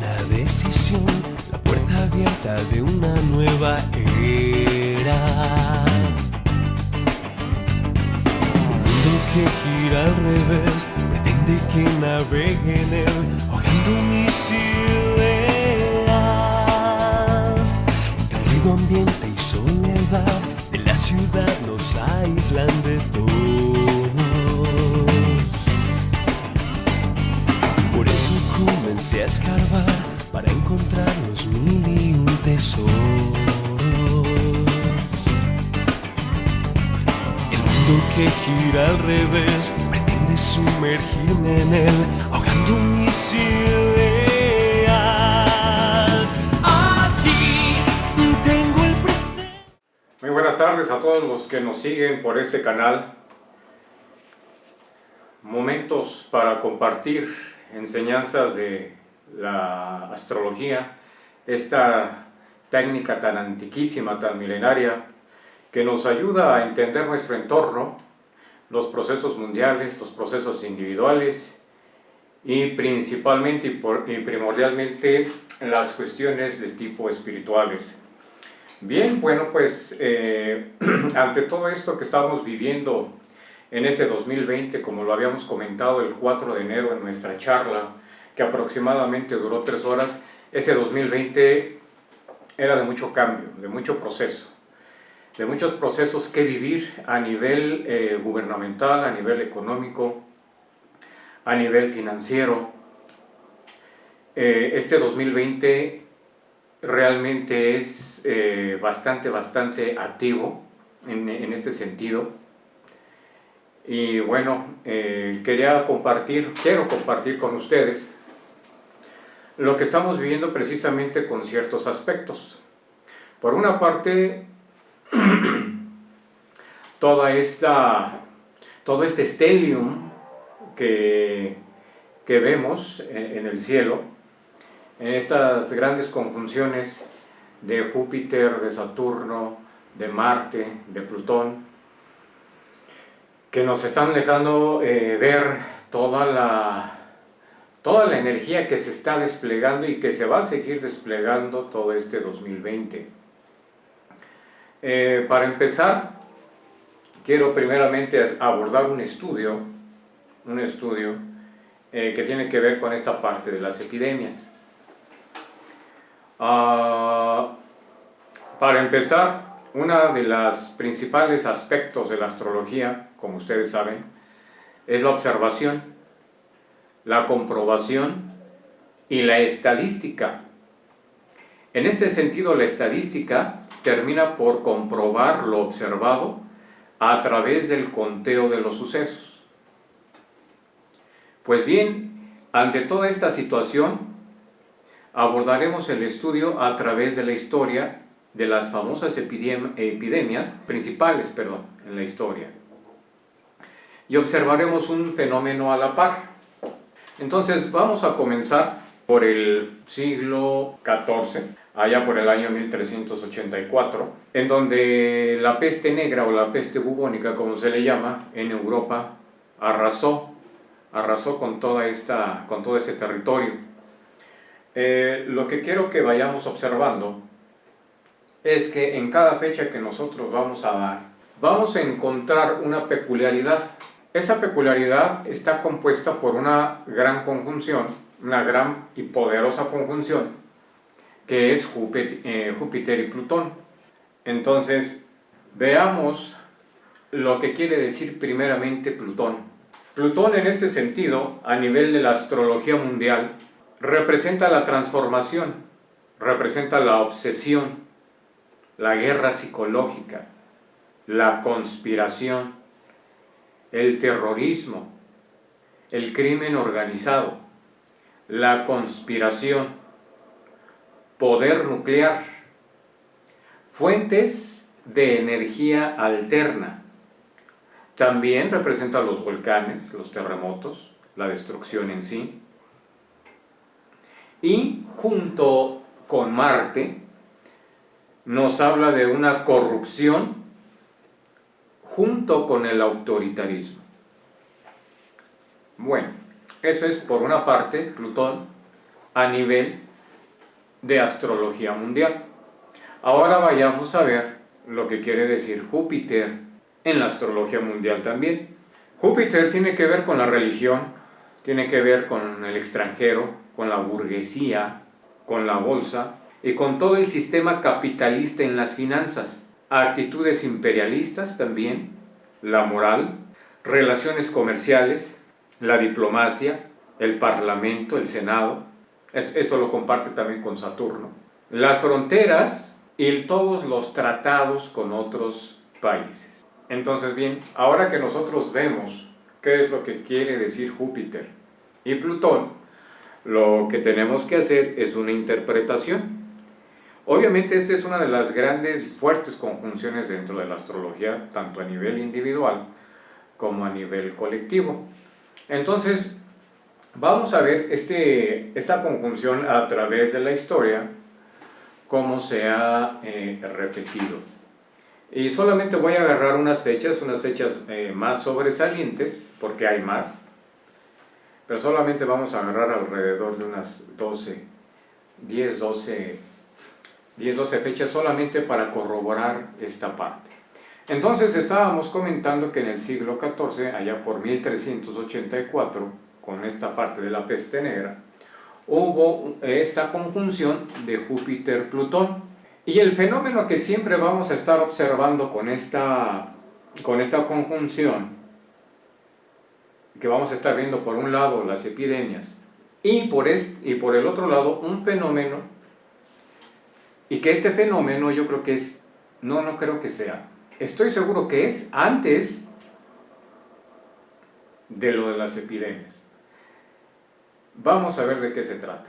una decisión, la puerta abierta de una nueva era. Un mundo que gira al revés, pretende que navegue en él, ahogando mis ideas. El ruido ambiente y soledad de la ciudad nos aíslan de todos. Por eso comencé a escarbar para encontrar los 1001 tesoros. El mundo que gira al revés pretende sumergirme en él, ahogando mis ideas. Aquí tengo el presente. Muy buenas tardes a todos los que nos siguen por este canal. Momentos para compartir enseñanzas de la astrología, esta técnica tan antiquísima, tan milenaria, que nos ayuda a entender nuestro entorno, los procesos mundiales, los procesos individuales y principalmente y primordialmente las cuestiones de tipo espirituales. Bien, bueno, pues ante todo esto que estamos viviendo en este 2020, como lo habíamos comentado el 4 de enero en nuestra charla, que aproximadamente duró 3 horas, este 2020 era de mucho cambio, de mucho proceso, de muchos procesos que vivir a nivel gubernamental, a nivel económico, a nivel financiero. Este 2020 realmente es bastante activo en este sentido. Y bueno, quiero compartir con ustedes lo que estamos viviendo precisamente con ciertos aspectos. Por una parte, todo este stellium que vemos en el cielo, en estas grandes conjunciones de Júpiter, de Saturno, de Marte, de Plutón, que nos están dejando ver toda la energía que se está desplegando y que se va a seguir desplegando todo este 2020. Para empezar, quiero primeramente abordar un estudio que tiene que ver con esta parte de las epidemias. Para empezar, uno de los principales aspectos de la astrología, como ustedes saben, es la observación, la comprobación y la estadística. En este sentido, la estadística termina por comprobar lo observado a través del conteo de los sucesos. Pues bien, ante toda esta situación, abordaremos el estudio a través de la historia de las famosas epidemias principales en la historia. Y observaremos un fenómeno a la par. Entonces vamos a comenzar por el siglo XIV, allá por el año 1384, en donde la peste negra o la peste bubónica, como se le llama, en Europa, arrasó con todo ese territorio. Lo que quiero que vayamos observando es que en cada fecha que nosotros vamos a dar, vamos a encontrar una peculiaridad. Esa peculiaridad está compuesta por una gran conjunción, una gran y poderosa conjunción, que es Júpiter y Plutón. Entonces, veamos lo que quiere decir primeramente Plutón. Plutón, en este sentido, a nivel de la astrología mundial, representa la transformación, representa la obsesión, la guerra psicológica, la conspiración, el terrorismo, el crimen organizado, la conspiración, poder nuclear, fuentes de energía alterna. También representa los volcanes, los terremotos, la destrucción en sí. Y junto con Marte, nos habla de una corrupción junto con el autoritarismo. Bueno, eso es por una parte Plutón a nivel de astrología mundial. Ahora vayamos a ver lo que quiere decir Júpiter en la astrología mundial también. Júpiter tiene que ver con la religión, tiene que ver con el extranjero, con la burguesía, con la bolsa y con todo el sistema capitalista en las finanzas, actitudes imperialistas también, la moral, relaciones comerciales, la diplomacia, el parlamento, el senado. Esto lo comparte también con Saturno. Las fronteras y todos los tratados con otros países. Entonces bien, ahora que nosotros vemos qué es lo que quiere decir Júpiter y Plutón, lo que tenemos que hacer es una interpretación. Obviamente esta es una de las grandes, fuertes conjunciones dentro de la astrología, tanto a nivel individual como a nivel colectivo. Entonces, vamos a ver esta conjunción a través de la historia, cómo se ha repetido. Y solamente voy a agarrar unas fechas más sobresalientes, porque hay más, pero solamente vamos a agarrar alrededor de unas 10, 12 fechas solamente para corroborar esta parte. Entonces estábamos comentando que en el siglo XIV, allá por 1384, con esta parte de la peste negra, hubo esta conjunción de Júpiter-Plutón. Y el fenómeno que siempre vamos a estar observando con esta conjunción, que vamos a estar viendo por un lado las epidemias y por el otro lado un fenómeno, y que este fenómeno yo creo que es, no creo que sea, estoy seguro que es antes de lo de las epidemias. Vamos a ver de qué se trata.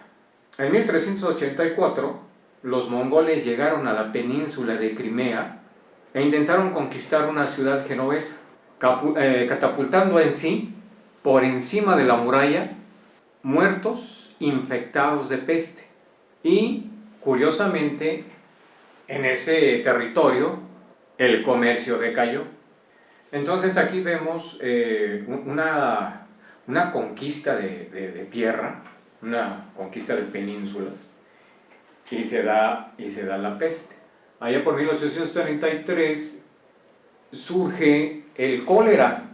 En 1384, los mongoles llegaron a la península de Crimea e intentaron conquistar una ciudad genovesa, catapultando en sí, por encima de la muralla, muertos infectados de peste. Y, curiosamente, en ese territorio, el comercio decayó. Entonces aquí vemos una conquista de tierra, una conquista de penínsulas, y se da la peste. Allá por 1833 surge el cólera,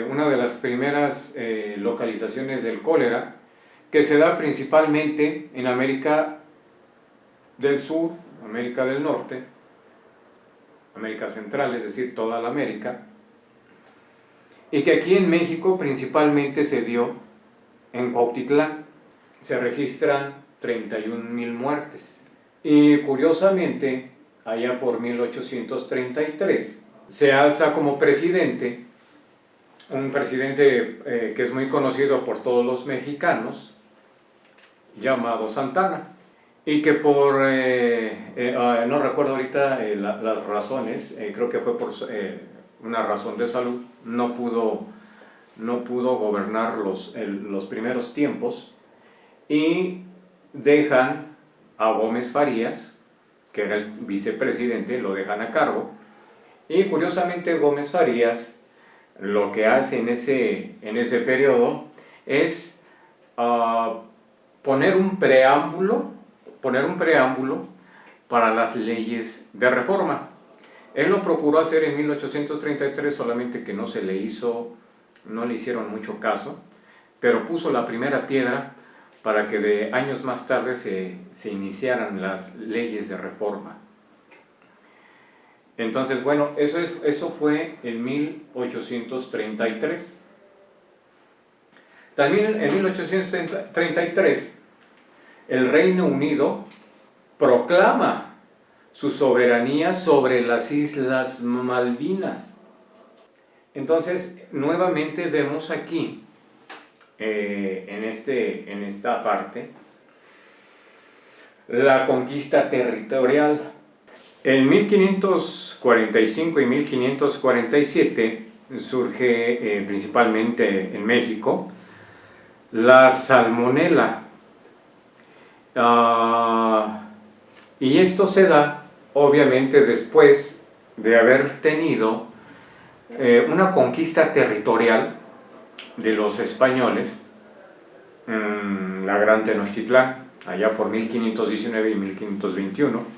una de las primeras localizaciones del cólera, que se da principalmente en América del Sur, América del Norte, América Central, es decir, toda la América, y que aquí en México principalmente se dio en Cuautitlán. Se registran 31,000 muertes. Y curiosamente, allá por 1833, se alza como presidente, un presidente que es muy conocido por todos los mexicanos, llamado Santana, y que por, no recuerdo ahorita las razones, creo que fue por una razón de salud, no pudo gobernar los primeros tiempos, y dejan a Gómez Farías, que era el vicepresidente, lo dejan a cargo. Y curiosamente Gómez Farías lo que hace en ese periodo es poner un preámbulo para las leyes de reforma. Él lo procuró hacer en 1833, solamente que no le hicieron mucho caso, pero puso la primera piedra para que de años más tarde se iniciaran las leyes de reforma. Entonces, bueno, eso fue en 1833. También en 1833, el Reino Unido proclama su soberanía sobre las Islas Malvinas. Entonces, nuevamente vemos aquí, en esta parte, la conquista territorial. En 1545 y 1547 surge principalmente en México la salmonela, y esto se da obviamente después de haber tenido una conquista territorial de los españoles en la Gran Tenochtitlán. allá por 1519 y 1521.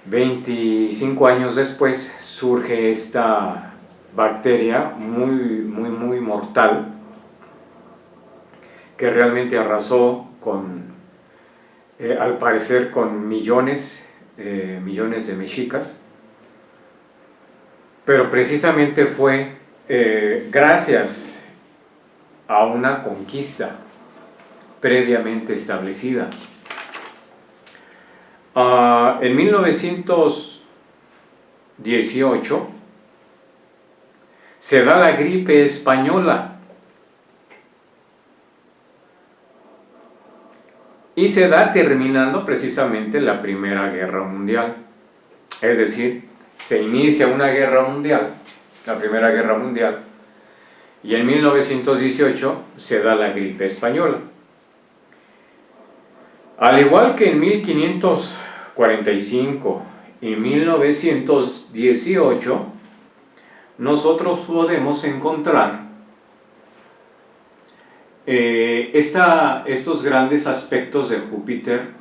25 años después surge esta bacteria muy mortal, que realmente arrasó al parecer con millones de mexicas, pero precisamente fue gracias a una conquista previamente establecida. En 1918 se da la gripe española y se da terminando precisamente la Primera Guerra Mundial. Es decir, se inicia una guerra mundial, la Primera Guerra Mundial, y en 1918 se da la gripe española. Al igual que en 1545 y 1918, nosotros podemos encontrar estos grandes aspectos de Júpiter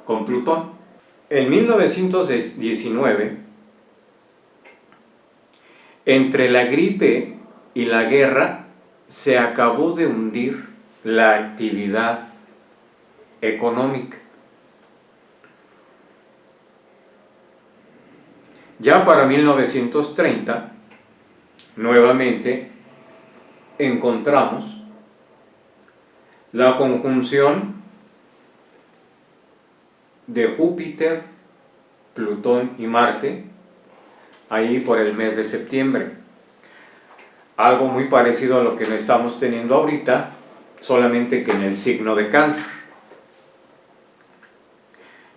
con Plutón. En 1919, entre la gripe y la guerra, se acabó de hundir la actividad económica. Ya para 1930, nuevamente encontramos la conjunción de Júpiter, Plutón y Marte, ahí por el mes de septiembre. Algo muy parecido a lo que estamos teniendo ahorita, solamente que en el signo de Cáncer.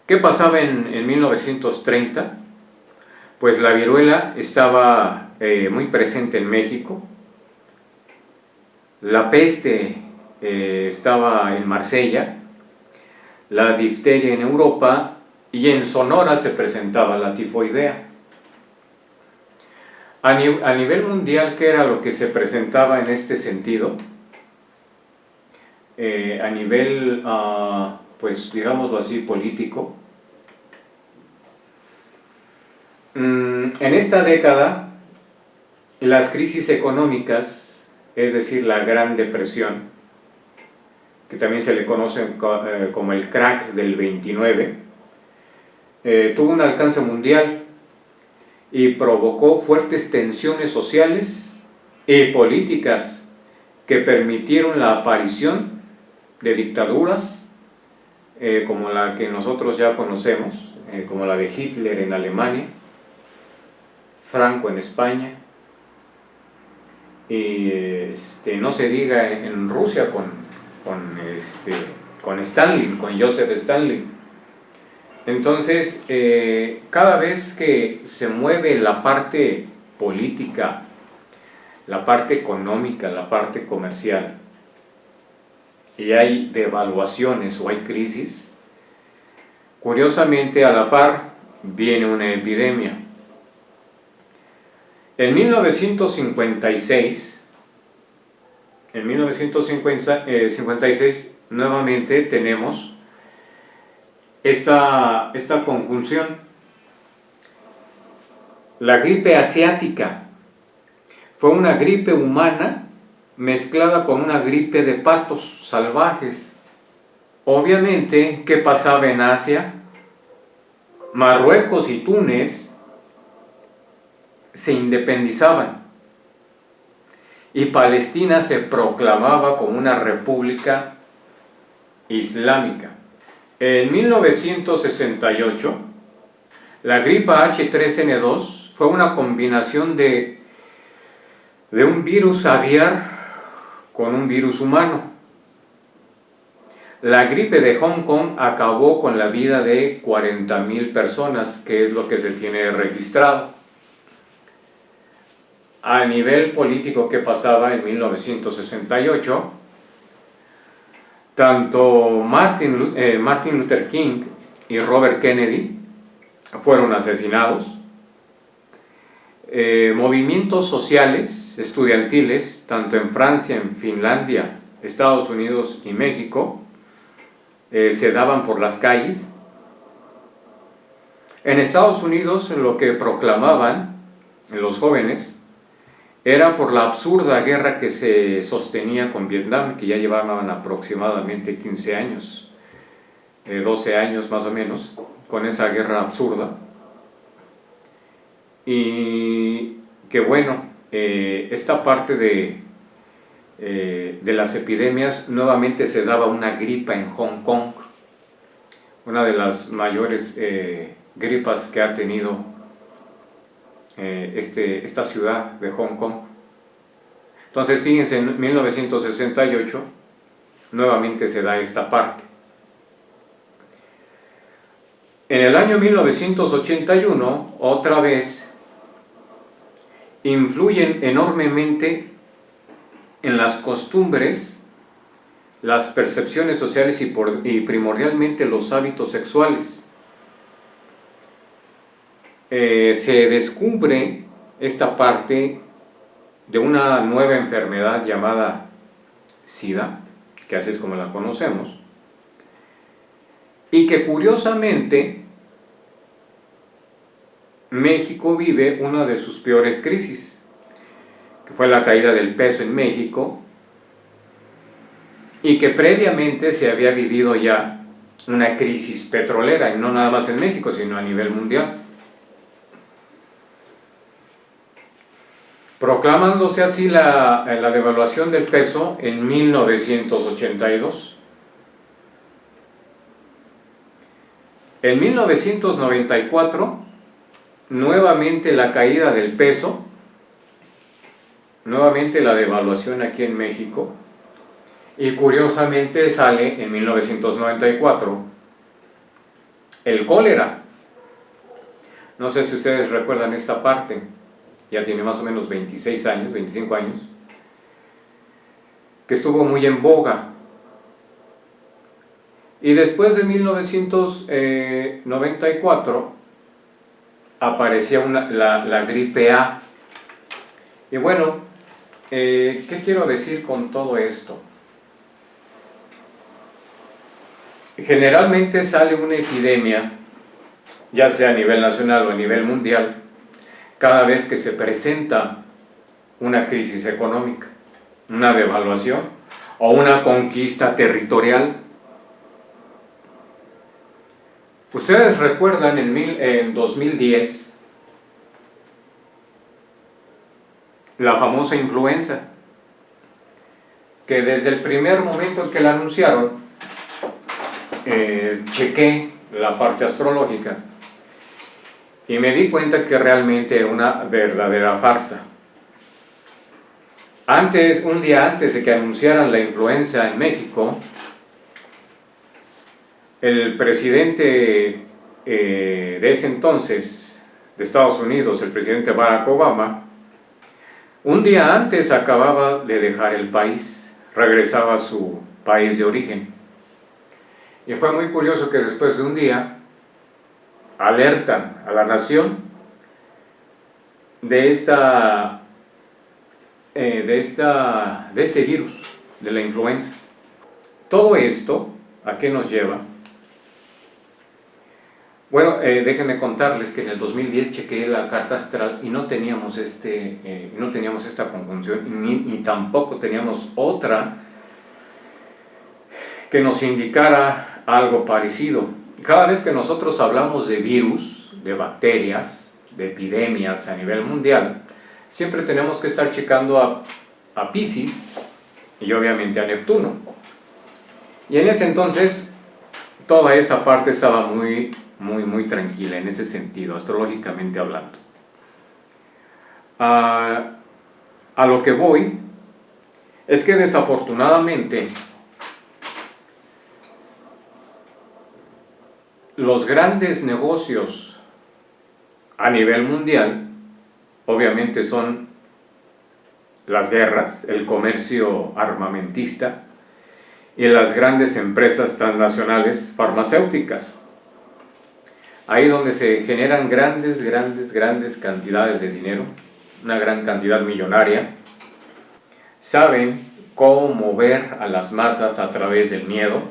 ¿Qué pasaba en 1930? Pues la viruela estaba muy presente en México, la peste estaba en Marsella, la difteria en Europa, y en Sonora se presentaba la tifoidea. A nivel mundial, ¿qué era lo que se presentaba en este sentido? A nivel, pues digámoslo así, político. En esta década, las crisis económicas, es decir, la Gran Depresión, que también se le conoce como el crack del 29, tuvo un alcance mundial y provocó fuertes tensiones sociales y políticas que permitieron la aparición de dictaduras como la que nosotros ya conocemos, como la de Hitler en Alemania, Franco en España, y no se diga en Rusia con Stalin, con Joseph Stalin. Entonces, cada vez que se mueve la parte política, la parte económica, la parte comercial, y hay devaluaciones o hay crisis, curiosamente a la par viene una epidemia. En 1956 nuevamente tenemos esta conjunción. La gripe asiática fue una gripe humana mezclada con una gripe de patos salvajes. Obviamente, ¿qué pasaba en Asia? Marruecos y Túnez se independizaban y Palestina se proclamaba como una república islámica. En 1968, la gripa H3N2 fue una combinación de un virus aviar con un virus humano. La gripe de Hong Kong acabó con la vida de 40,000 personas, que es lo que se tiene registrado. A nivel político, ¿qué pasaba en 1968? Tanto Martin Luther King y Robert Kennedy fueron asesinados. Movimientos sociales, estudiantiles, tanto en Francia, en Finlandia, Estados Unidos y México, se daban por las calles. En Estados Unidos lo que proclamaban los jóvenes era por la absurda guerra que se sostenía con Vietnam, que ya llevaban aproximadamente 15 años, 12 años más o menos, con esa guerra absurda. Y que bueno, esta parte de las epidemias, nuevamente se daba una gripa en Hong Kong, una de las mayores gripas que ha tenido esta ciudad de Hong Kong. Entonces fíjense, en 1968 nuevamente se da esta parte. En el año 1981 otra vez influyen enormemente en las costumbres, las percepciones sociales y primordialmente los hábitos sexuales. Se descubre esta parte de una nueva enfermedad llamada SIDA, que así es como la conocemos, y que curiosamente México vive una de sus peores crisis, que fue la caída del peso en México, y que previamente se había vivido ya una crisis petrolera, y no nada más en México, sino a nivel mundial. Proclamándose así la devaluación del peso en 1982. En 1994, nuevamente la caída del peso, nuevamente la devaluación aquí en México, y curiosamente sale en 1994 el cólera. No sé si ustedes recuerdan esta parte. Ya tiene más o menos 26 años, 25 años, que estuvo muy en boga. Y después de 1994 aparecía la gripe A. Y bueno, ¿qué quiero decir con todo esto? Generalmente sale una epidemia, ya sea a nivel nacional o a nivel mundial, cada vez que se presenta una crisis económica, una devaluación o una conquista territorial. Ustedes recuerdan en 2010 la famosa influenza, que desde el primer momento en que la anunciaron, chequé la parte astrológica y me di cuenta que realmente era una verdadera farsa. Un día antes de que anunciaran la influenza en México, el presidente de ese entonces de Estados Unidos, el presidente Barack Obama, un día antes acababa de dejar el país, regresaba a su país de origen. Y fue muy curioso que después de un día alertan a la nación de este virus, de la influenza. Todo esto, ¿a qué nos lleva? Bueno, déjenme contarles que en el 2010 chequeé la carta astral y no teníamos esta conjunción, ni tampoco teníamos otra que nos indicara algo parecido. Cada vez que nosotros hablamos de virus, de bacterias, de epidemias a nivel mundial, siempre tenemos que estar checando a Piscis y obviamente a Neptuno. Y en ese entonces toda esa parte estaba muy tranquila en ese sentido, astrológicamente hablando. A lo que voy es que desafortunadamente los grandes negocios a nivel mundial obviamente son las guerras, el comercio armamentista y las grandes empresas transnacionales farmacéuticas. Ahí donde se generan grandes cantidades de dinero, una gran cantidad millonaria. Saben cómo mover a las masas a través del miedo,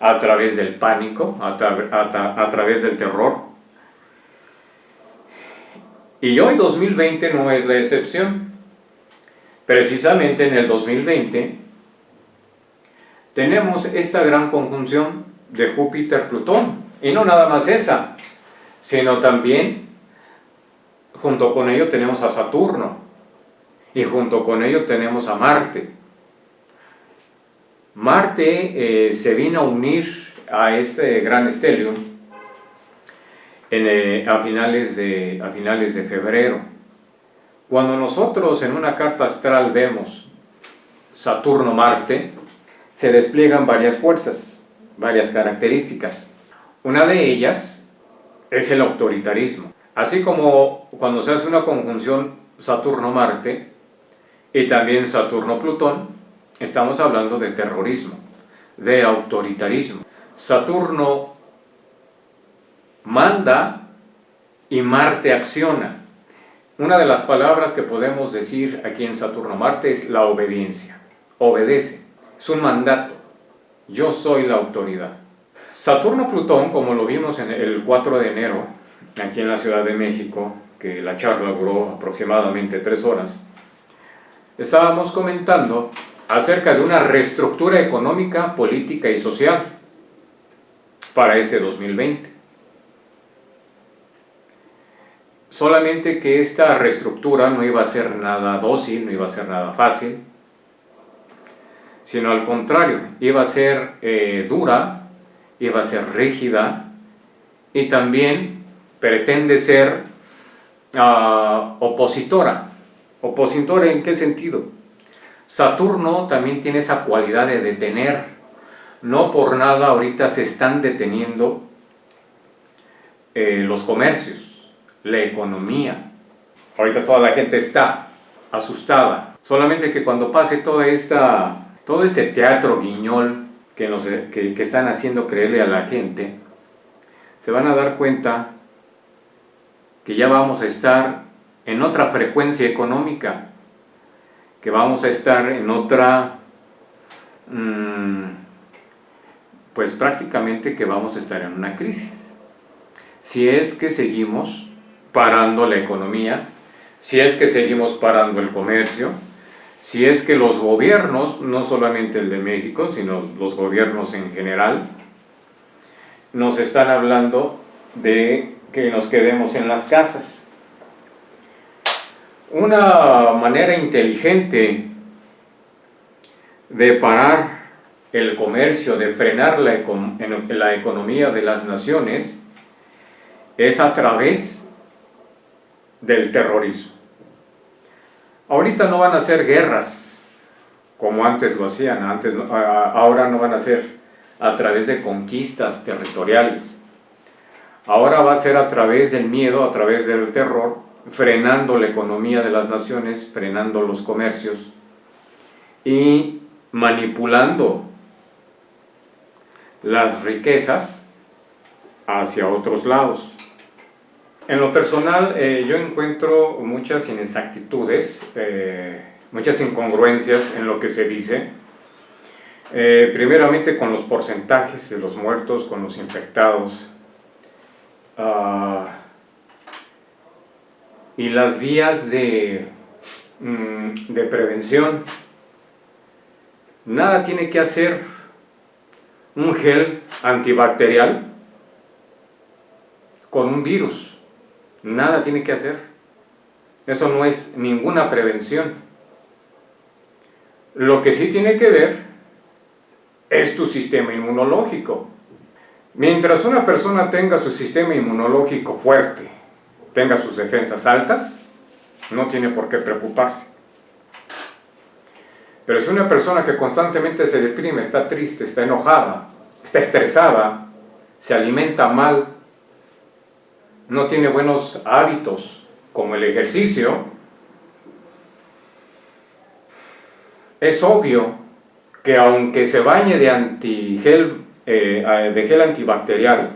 a través del pánico, a través del terror. Y hoy 2020 no es la excepción. Precisamente en el 2020 tenemos esta gran conjunción de Júpiter-Plutón. Y no nada más esa, sino también junto con ello tenemos a Saturno y junto con ello tenemos a Marte. Marte se vino a unir a este gran stellium a finales de febrero. Cuando nosotros en una carta astral vemos Saturno-Marte, se despliegan varias fuerzas, varias características. Una de ellas es el autoritarismo. Así como cuando se hace una conjunción Saturno-Marte y también Saturno-Plutón, estamos hablando de terrorismo, de autoritarismo. Saturno manda y Marte acciona. Una de las palabras que podemos decir aquí en Saturno-Marte es la obediencia. Obedece, es un mandato. Yo soy la autoridad. Saturno-Plutón, como lo vimos en el 4 de enero, aquí en la Ciudad de México, que la charla duró aproximadamente 3 horas, estábamos comentando acerca de una reestructura económica, política y social para este 2020. Solamente que esta reestructura no iba a ser nada dócil, no iba a ser nada fácil, sino al contrario, iba a ser dura, iba a ser rígida y también pretende ser opositora. ¿Opositora en qué sentido? Saturno también tiene esa cualidad de detener. No por nada ahorita se están deteniendo los comercios, la economía. Ahorita toda la gente está asustada. Solamente que cuando pase todo este teatro guiñol que están haciendo creerle a la gente, se van a dar cuenta que ya vamos a estar en otra frecuencia económica, que vamos a estar en otra, pues prácticamente que vamos a estar en una crisis. Si es que seguimos parando la economía, si es que seguimos parando el comercio, si es que los gobiernos, no solamente el de México, sino los gobiernos en general, nos están hablando de que nos quedemos en las casas. Una manera inteligente de parar el comercio, de frenar la economía de las naciones, es a través del terrorismo. Ahorita no van a ser guerras como antes lo hacían, ahora no van a ser a través de conquistas territoriales. Ahora va a ser a través del miedo, a través del terror, frenando la economía de las naciones, frenando los comercios y manipulando las riquezas hacia otros lados. En lo personal, yo encuentro muchas inexactitudes, muchas incongruencias en lo que se dice. Primeramente con los porcentajes de los muertos, con los infectados, y las vías de prevención. Nada tiene que hacer un gel antibacterial con un virus. Nada tiene que hacer. Eso no es ninguna prevención. Lo que sí tiene que ver es tu sistema inmunológico. Mientras una persona tenga su sistema inmunológico fuerte, tenga sus defensas altas, no tiene por qué preocuparse. Pero si una persona que constantemente se deprime, está triste, está enojada, está estresada, se alimenta mal, no tiene buenos hábitos como el ejercicio, es obvio que aunque se bañe de gel antibacterial,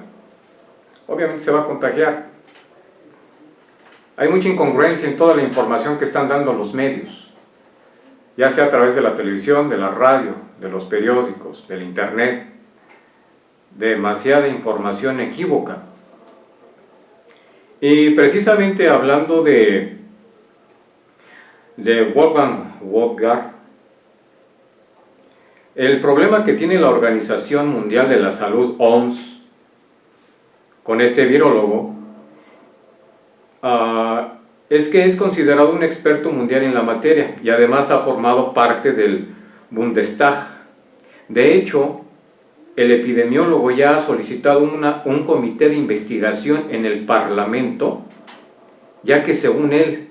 obviamente se va a contagiar. Hay mucha incongruencia en toda la información que están dando los medios, ya sea a través de la televisión, de la radio, de los periódicos, del internet. demasiada información equívoca. Y precisamente hablando de Wolfgang Wodarg, el problema que tiene la Organización Mundial de la Salud, OMS, con este virólogo, es que es considerado un experto mundial en la materia y además ha formado parte del Bundestag. De hecho, el epidemiólogo ya ha solicitado un comité de investigación en el Parlamento, ya que según él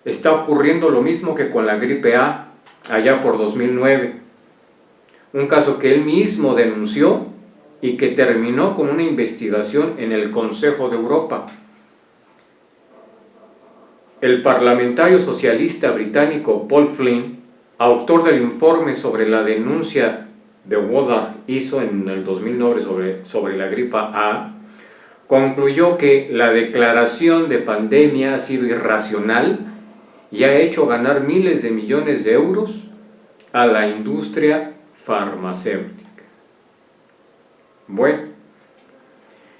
está ocurriendo lo mismo que con la gripe A allá por 2009, un caso que él mismo denunció y que terminó con una investigación en el Consejo de Europa. El parlamentario socialista británico Paul Flynn, autor del informe sobre la denuncia de Wodarg hizo en el 2009 sobre la gripa A, concluyó que la declaración de pandemia ha sido irracional y ha hecho ganar miles de millones de euros a la industria farmacéutica. Bueno,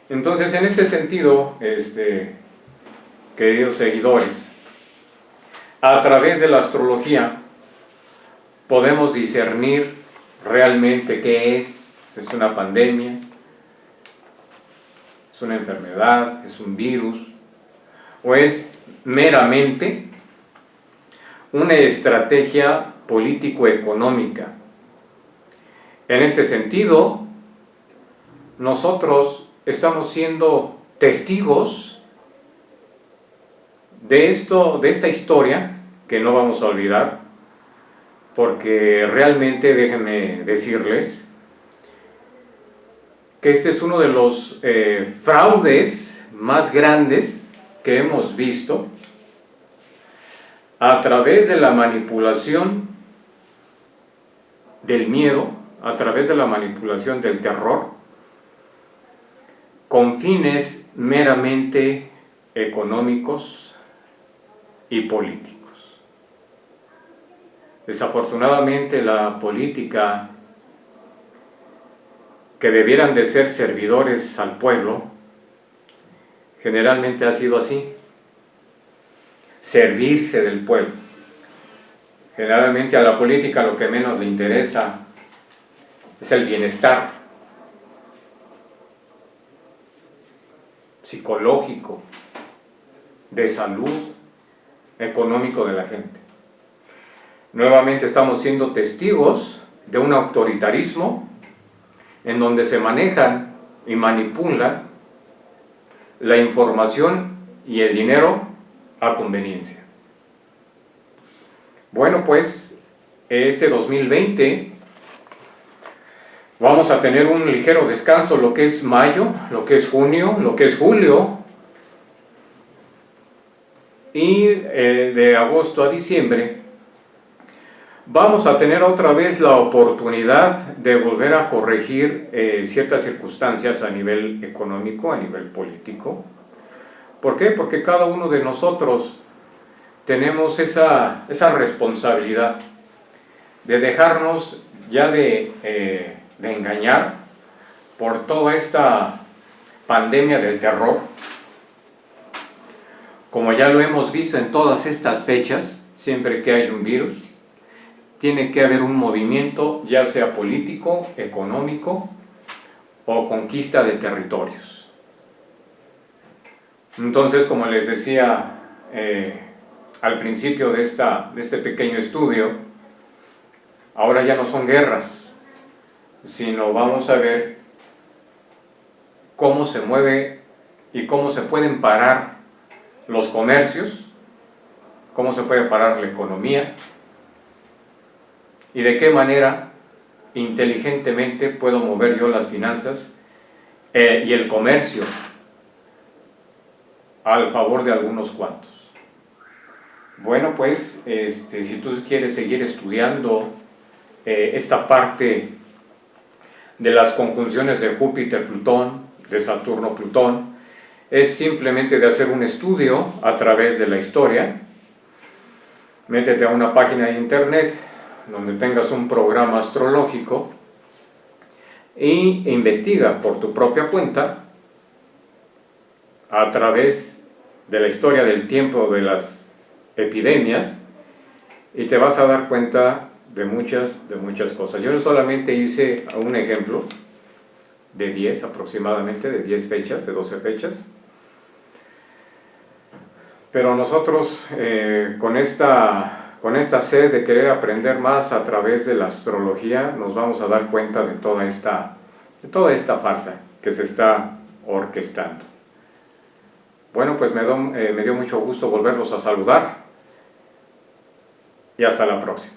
entonces en este sentido, queridos seguidores, a través de la astrología podemos discernir realmente qué es una pandemia, es una enfermedad, es un virus, o es meramente una estrategia político-económica. En este sentido, nosotros estamos siendo testigos de esta historia que no vamos a olvidar, porque realmente déjenme decirles que este es uno de los fraudes más grandes que hemos visto a través de la manipulación del miedo, a través de la manipulación del terror, con fines meramente económicos y políticos. Desafortunadamente la política, que debieran de ser servidores al pueblo, generalmente ha sido así, servirse del pueblo. Generalmente a la política lo que menos le interesa es el bienestar psicológico, de salud, económico de la gente. Nuevamente estamos siendo testigos de un autoritarismo en donde se manejan y manipulan la información y el dinero a conveniencia. Bueno, pues este 2020 vamos a tener un ligero descanso, lo que es mayo, lo que es junio, lo que es julio, y de agosto a diciembre vamos a tener otra vez la oportunidad de volver a corregir ciertas circunstancias a nivel económico, a nivel político. ¿Por qué? Porque cada uno de nosotros tenemos esa responsabilidad de dejarnos ya de engañar por toda esta pandemia del terror. Como ya lo hemos visto en todas estas fechas, siempre que hay un virus, tiene que haber un movimiento, ya sea político, económico o conquista de territorios. Entonces, como les decía al principio de este pequeño estudio, ahora ya no son guerras, sino vamos a ver cómo se mueve y cómo se pueden parar los comercios, cómo se puede parar la economía, y de qué manera inteligentemente puedo mover yo las finanzas y el comercio al favor de algunos cuantos. Bueno, pues si tú quieres seguir estudiando esta parte de las conjunciones de Júpiter-Plutón, de Saturno-Plutón, es simplemente de hacer un estudio a través de la historia. Métete a una página de internet donde tengas un programa astrológico e investiga por tu propia cuenta a través de la historia del tiempo de las epidemias y te vas a dar cuenta de muchas cosas. Yo solamente hice un ejemplo de 10 aproximadamente, de 10 fechas, de 12 fechas. Pero nosotros con esta sed de querer aprender más a través de la astrología nos vamos a dar cuenta de toda esta farsa que se está orquestando. Bueno, pues me dio mucho gusto volverlos a saludar y hasta la próxima.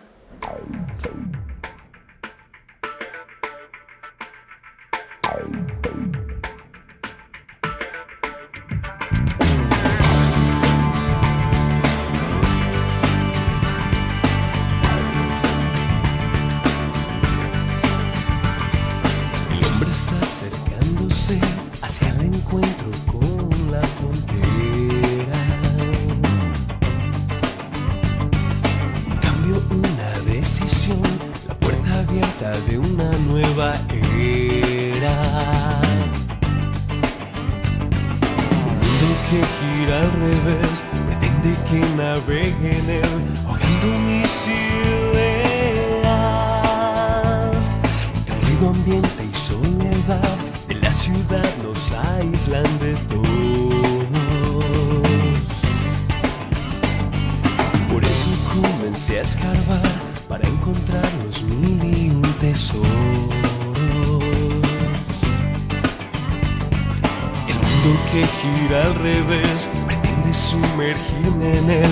El hombre está acercándose hacia el encuentro con la frontera. Un cambio, una decisión, la puerta abierta de una nueva era. Un mundo que gira al revés, pretende que navegue en él, ahogando mis ideas. El ruido ambiente y soledad de la ciudad nos aíslan de todos. Por eso comencé a escarbar para encontrar los 1001 tesoros. El mundo que gira al revés pretende sumergirme en él,